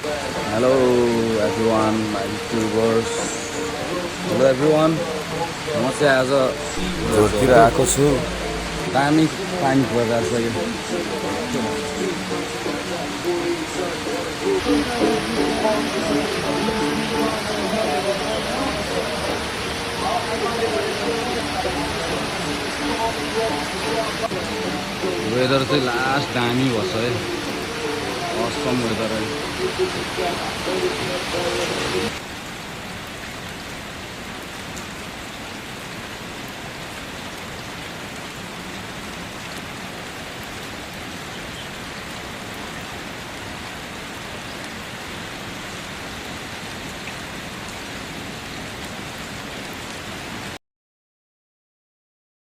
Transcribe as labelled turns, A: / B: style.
A: Hello everyone, my YouTubers. Hello everyone. म चाहिँ आज
B: झोरतिर आएको छु।
A: दामी पानी परिरहेको छ यो वेदर चाहिँ लास्ट दामी भएछ है। असम वेदर है।